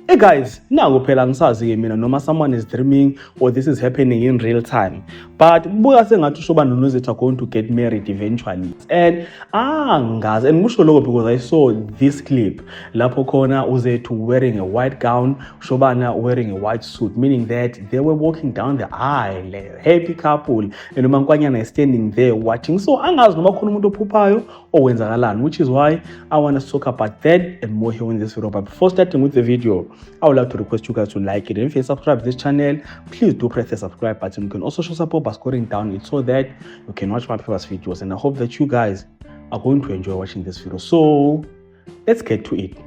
Hey guys, nangu phela ngisazi-ke mina noma someone is dreaming or this is happening in real time. But buka sengathi uShobana noNozethu are going to get married eventually. And angazi, and ngisho lokho because I saw this clip lapho khona uZethu wearing a white gown, Shobana wearing a white suit, meaning that they were walking down the aisle, a happy couple, and uMaNkwanyana is standing there watching. So angazi noma khona umuntu ophuphayo owenzakalani, which is why I want to talk about that and more here in this video. But before starting with the video, I would like to request you guys to like it, and if you subscribe to this channel, please do press the subscribe button. You can also show support by scoring down it so that you can watch my previous videos, and I hope that you guys are going to enjoy watching this video. So let's get to it.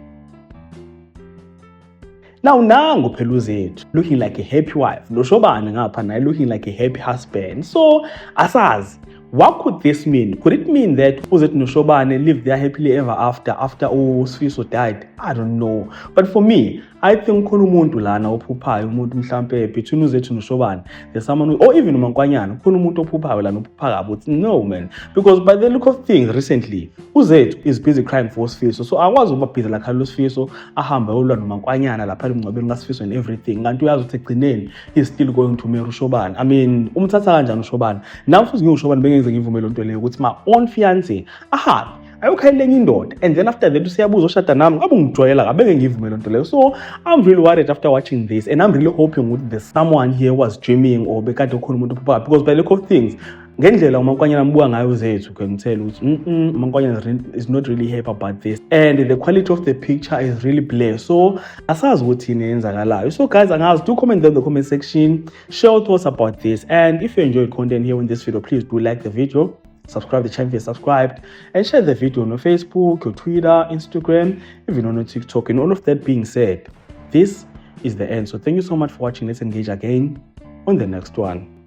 Now nangu phela uZethu looking like a happy wife, noShobana ngapha naye looking like a happy husband. So asazi, what could this mean? Could it mean that uZethu noShobana lived there happily ever after uSifiso died? I don't know. But for me, I think khona umuntu lana ophuphayo, umuntu mhlambe between uZethu noShobana, there's someone who, or even uMaNkwanyana, khona umuntu ophuphayo lana ophupha kabi. No man, because by the look of things recently, uZethu is busy crying for uSifiso. So akwazi ukuba busy lakhala uSifiso ahambe ulwa noMaNkwanyana lapha emngcwabeni kaSifiso and everything. Kanti uyazi ukuthi egcineni he's still going to marry uShobana. I mean, umthatha kanjani uShobana? Now futhi ngiuShobana bengeze ngivumele into leyo ukuthi my own fiance ahambe ayokhayilenye indoda, and then after that usiyabuza oshada nami ngabe ungijwayela kabe ngeke ngivumele into leyo. So I'm really worried after watching this, and I'm really hoping that there's someone here was dreaming or bekade khona umuntu ophuphayo, because by the look of things ngendlela uMaNkwanyana mbuka ngayo uZethu can tell ukuthi uMaNkwanyana is not really happy about this, and the quality of the picture is really blurred. So asazi ukuthi yini yenzakalayo. So guys, angazi, do comment down in the comment section, share your thoughts about this, and if you enjoyed content here in this video, please do like the video, subscribe to the channel if you're subscribed, and share the video on your Facebook, your Twitter, Instagram, even on your TikTok. And all of that being said, this is the end. So thank you so much for watching. Let's engage again on the next one.